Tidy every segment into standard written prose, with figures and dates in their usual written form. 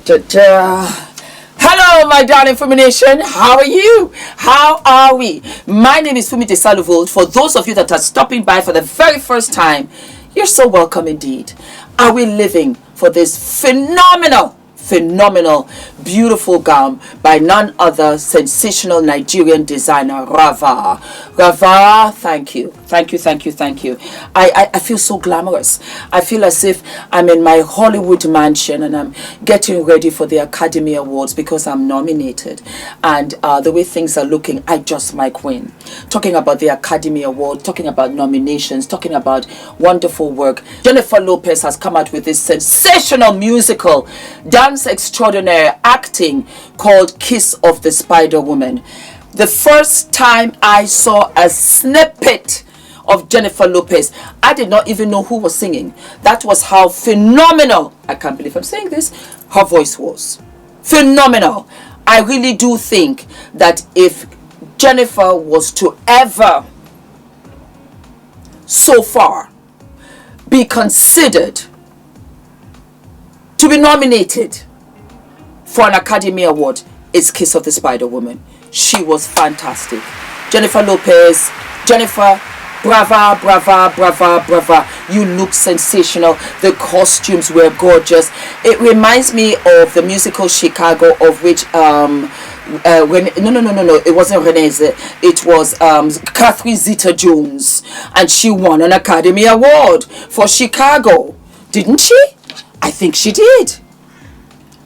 Hello, my darling Fumi Nation. How are you? How are we? My name is Fumidesaluvold. For those of you that are stopping by for the very first time, you're so welcome indeed. Are we living for this phenomenal, beautiful gown by none other sensational Nigerian designer Rava. Rava, thank you. I feel so glamorous. I feel as if I'm in my Hollywood mansion and I'm getting ready for the Academy Awards because I'm nominated. And the way things are looking, I just might win. Talking about the Academy Award, talking about nominations, talking about wonderful work. Jennifer Lopez has come out with this sensational musical dance extraordinaire acting called Kiss of the Spider Woman. The first time I saw a snippet of Jennifer Lopez, I did not even know who was singing. That was how phenomenal, I can't believe I'm saying this, her voice was. Phenomenal. I really do think that if Jennifer was to ever, so far, be considered to be nominated for an Academy Award, it's Kiss of the Spider Woman. She was fantastic. Jennifer Lopez, Jennifer, brava. You look sensational. The costumes were gorgeous. It reminds me of the musical Chicago, of which no, it wasn't Renee. It was Catherine Zeta-Jones, and she won an Academy Award for Chicago, didn't she? I think she did.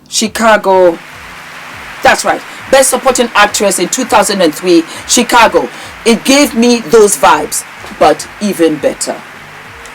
Chicago, that's right. Best Supporting Actress in 2003, Chicago. It gave me those vibes, but even better.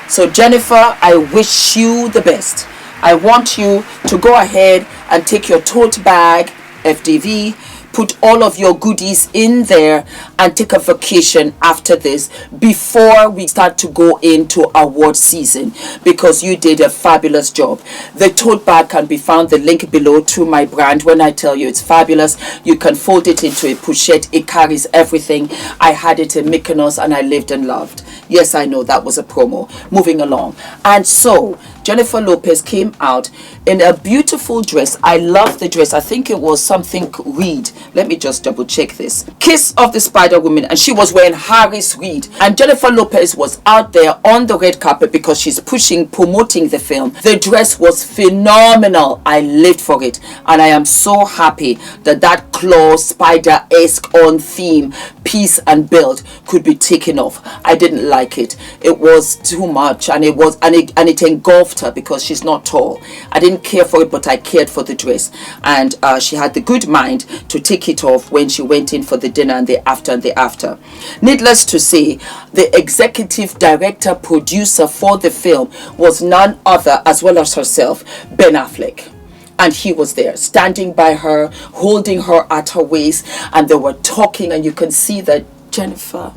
So Jennifer, I wish you the best. I want you to go ahead and take your tote bag, FDV, put all of your goodies in there and take a vacation after this before we start to go into award season, because you did a fabulous job. The tote bag can be found, the link below, to my brand. When I tell you it's fabulous, you can fold it into a pochette. It carries everything. I had it in Mykonos and I lived and loved. Yes, I know that was a promo. Moving along. And so Jennifer Lopez came out in a beautiful dress. I love the dress. I think it was something Reed. Let me just double check this. Kiss of the Spider Woman. And she was wearing Harris Reed. And Jennifer Lopez was out there on the red carpet because she's promoting the film. The dress was phenomenal. I lived for it. And I am so happy that that claw spider-esque on theme, piece and build could be taken off. I didn't like it. It was too much, and it engulfed her because she's not tall. I didn't care for it, but I cared for the dress, and she had the good mind to take it off when she went in for the dinner and the after. Needless to say, the executive director producer for the film was none other, as well as herself, Ben Affleck. And he was there, standing by her, holding her at her waist, and they were talking, and you can see that Jennifer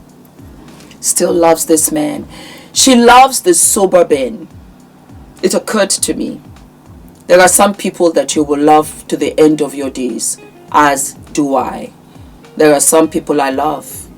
still loves this man. She loves the sober Ben. It occurred to me, there are some people that you will love to the end of your days, as do I. There are some people I love.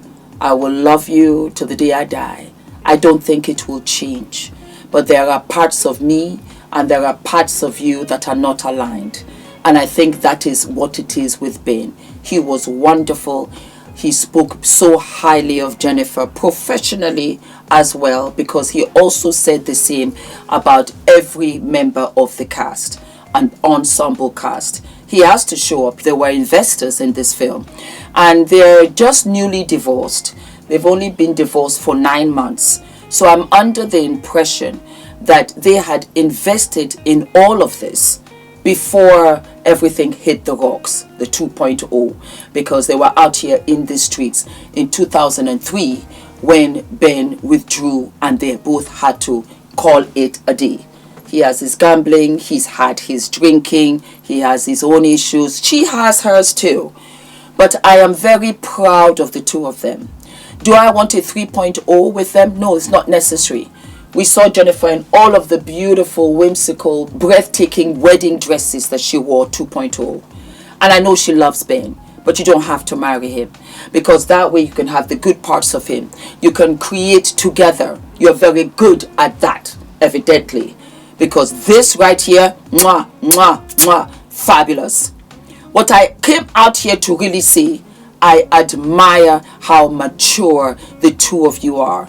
I will love you to the day I die. I don't think it will change. But there are parts of me and there are parts of you that are not aligned. And I think that is what it is with Ben. He was wonderful. He spoke so highly of Jennifer professionally as well, because he also said the same about every member of the cast, an ensemble cast. He has to show up. There were investors in this film, and they're just newly divorced. They've only been divorced for 9 months. So I'm under the impression that they had invested in all of this before everything hit the rocks, the 2.0, because they were out here in the streets in 2003 when Ben withdrew and they both had to call it a day. He has his gambling, he's had his drinking, he has his own issues, she has hers too. But I am very proud of the two of them. Do I want a 3.0 with them? No, it's not necessary. We saw Jennifer in all of the beautiful, whimsical, breathtaking wedding dresses that she wore 2.0. And I know she loves Ben, but you don't have to marry him, because that way you can have the good parts of him. You can create together. You're very good at that, evidently, because this right here, mwah, mwah, mwah, fabulous. What I came out here to really say, I admire how mature the two of you are.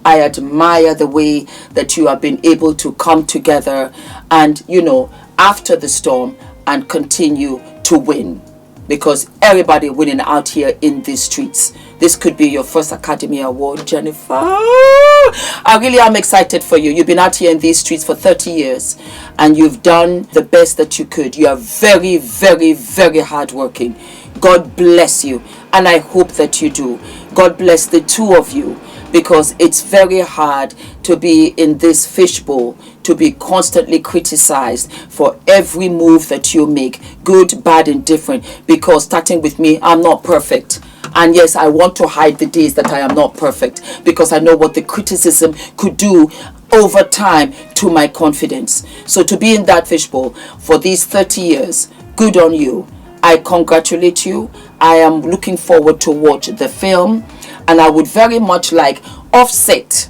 I admire the way that you have been able to come together and, you know, after the storm, and continue to win. Because everybody winning out here in these streets. This could be your first Academy Award, Jennifer. I really am excited for you. You've been out here in these streets for 30 years and you've done the best that you could. You are very, very, very hardworking. God bless you, and I hope that you do. God bless the two of you, because it's very hard to be in this fishbowl, to be constantly criticized for every move that you make, good, bad, and different. Because starting with me, I'm not perfect. And yes, I want to hide the days that I am not perfect, because I know what the criticism could do over time to my confidence. So to be in that fishbowl for these 30 years, good on you. I congratulate you. I am looking forward to watch the film, and I would very much like Offset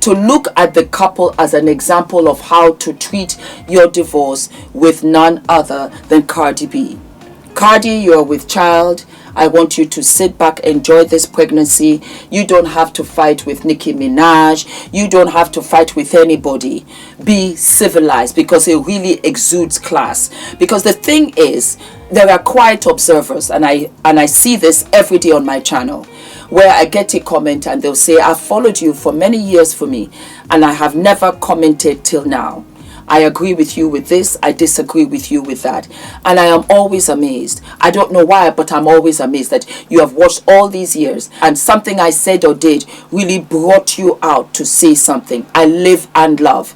to look at the couple as an example of how to treat your divorce with none other than Cardi B. Cardi, you're with child. I want you to sit back, enjoy this pregnancy. You don't have to fight with Nicki Minaj. You don't have to fight with anybody. Be civilized, because it really exudes class. Because the thing is, there are quiet observers, and I see this every day on my channel, where I get a comment and they'll say, I've followed you for many years, Fumi, and I have never commented till now. I agree with you with this, I disagree with you with that. And I am always amazed. I don't know why, but I'm always amazed that you have watched all these years and something I said or did really brought you out to say something. I live and love.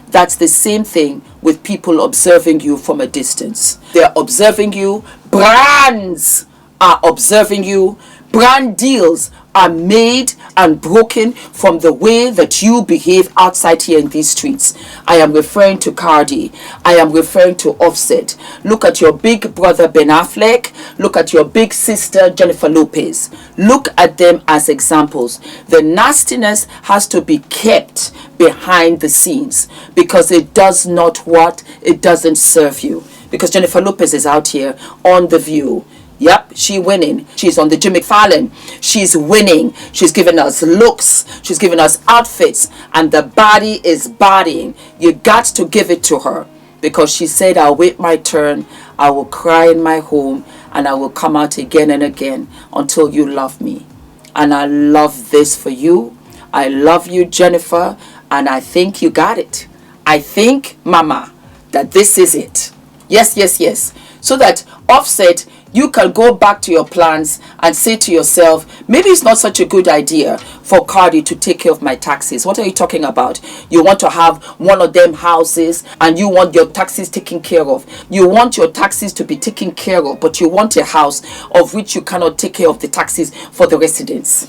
That's the same thing with people observing you from a distance. They're observing you. Brands are observing you. Brand deals are made and broken from the way that you behave outside here in these streets. I am referring to Cardi. I am referring to Offset. Look at your big brother Ben Affleck. Look at your big sister Jennifer Lopez. Look at them as examples. The nastiness has to be kept behind the scenes, because it does not what? It doesn't serve you. Because Jennifer Lopez is out here on The View. Yep, she winning. She's on the Jimmy Fallon. She's winning. She's giving us looks. She's giving us outfits. And the body is bodying. You got to give it to her. Because she said, I'll wait my turn. I will cry in my home. And I will come out again and again until you love me. And I love this for you. I love you, Jennifer. And I think you got it. I think, Mama, that this is it. Yes, yes, yes. So that Offset, you can go back to your plans and say to yourself, maybe it's not such a good idea for Cardi to take care of my taxes. What are you talking about? You want to have one of them houses and you want your taxes taken care of. You want your taxes to be taken care of, but you want a house of which you cannot take care of the taxes for the residents.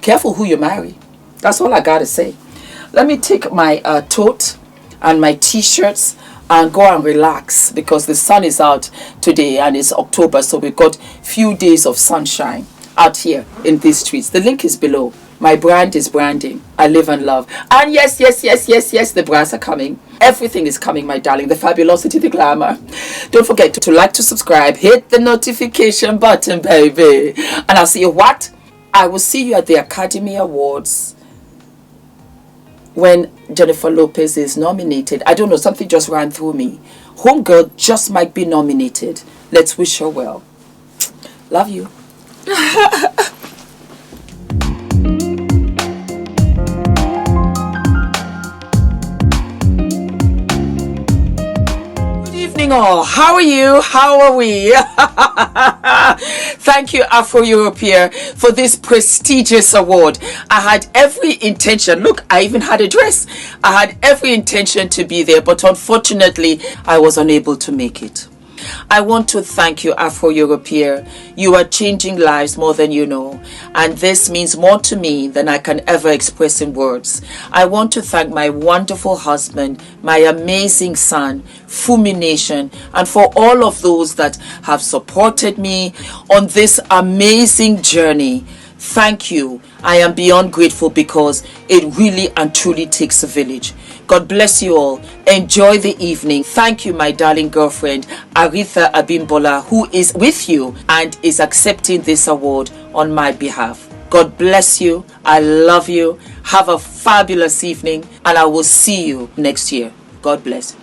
Careful who you marry. That's all I gotta say. Let me take my tote and my t-shirts and go and relax, because the sun is out today and it's October, so we've got few days of sunshine out here in these streets. The link is below. My brand is branding. I live and love. And yes, yes, yes, yes, yes, the brands are coming. Everything is coming, my darling. The fabulosity, the glamour. Don't forget to like, to subscribe, hit the notification button, baby. And I'll see you what? I will see you at the Academy Awards when Jennifer Lopez is nominated. I don't know, something just ran through me. Homegirl just might be nominated. Let's wish her well. Love you. Good evening all. How are you? How are we? Thank you, Afro-European, for this prestigious award. I had every intention. Look, I even had a dress. I had every intention to be there, but unfortunately, I was unable to make it. I want to thank you, Afro-European. You are changing lives more than you know, and this means more to me than I can ever express in words. I want to thank my wonderful husband, my amazing son, Fumi Nation, and for all of those that have supported me on this amazing journey. Thank you. I am beyond grateful because it really and truly takes a village. God bless you all. Enjoy the evening. Thank you, my darling girlfriend, Aretha Abimbola, who is with you and is accepting this award on my behalf. God bless you. I love you. Have a fabulous evening, and I will see you next year. God bless.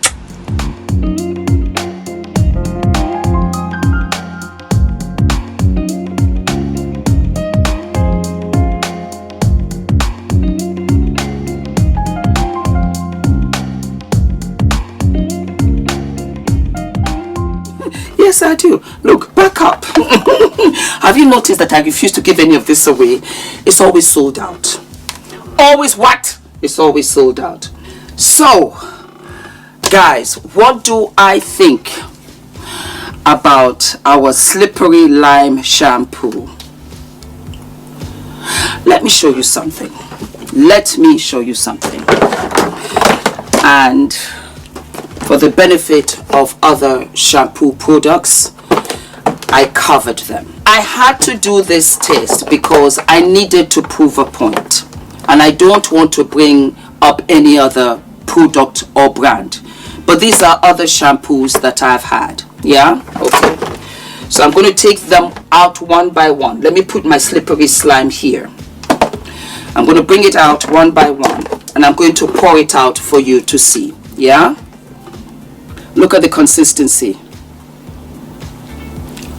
Yes, I do. Look, back up. Have you noticed that I refuse to give any of this away? It's always sold out. Always what? It's always sold out. So, guys, what do I think about our slippery lime shampoo? Let me show you something. Let me show you something. And for the benefit of other shampoo products, I covered them. I had to do this test because I needed to prove a point, and I don't want to bring up any other product or brand, but these are other shampoos that I've had. Yeah, okay, so I'm going to take them out one by one. Let me put my slippery slime here. I'm going to bring it out one by one, and I'm going to pour it out for you to see. Yeah, look at the consistency.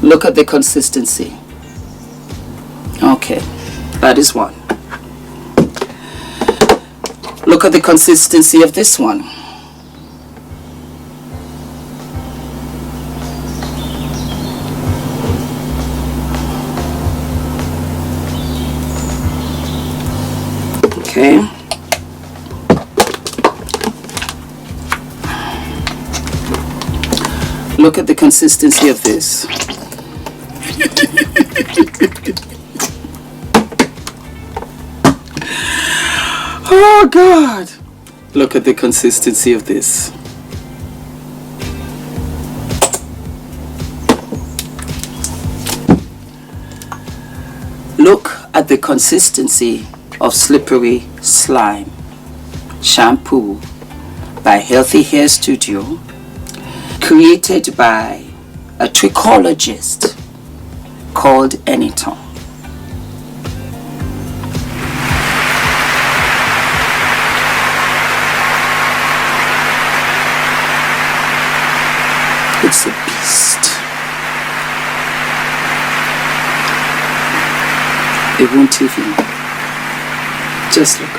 Look at the consistency. Okay, that is one. Look at the consistency of this one. Okay. Look at the consistency of this. Oh God! Look at the consistency of this. Look at the consistency of slippery slime shampoo by Healthy Hair Studio, created by a trichologist called ENITAN. It's a beast. It won't even. Just look.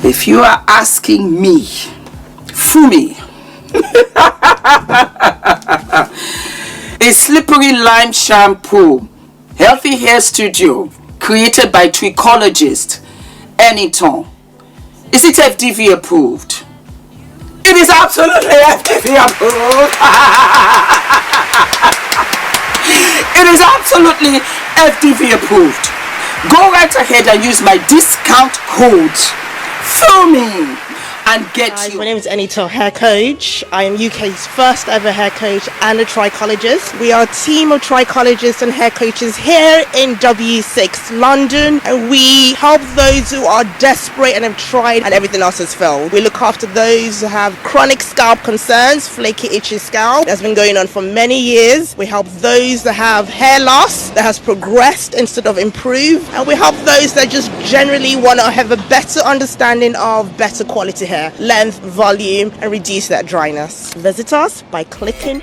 If you are asking me, Fumi, a slippery lime shampoo, Healthy Hair Studio, created by trichologist ENITAN, is it FDV approved? It is absolutely FDV approved. It is absolutely FDV approved. Go right ahead and use my discount code Fumi and get Guys, my name is ENITAN, hair coach. I am UK's first ever hair coach and a trichologist. We are a team of trichologists and hair coaches here in W6 London, and we help those who are desperate and have tried and everything else has failed. We look after those who have chronic scalp concerns, flaky, itchy scalp that's been going on for many years. We help those that have hair loss that has progressed instead of improved, and we help those that just generally want to have a better understanding of better quality hair, length, volume, and reduce that dryness. Visit us by clicking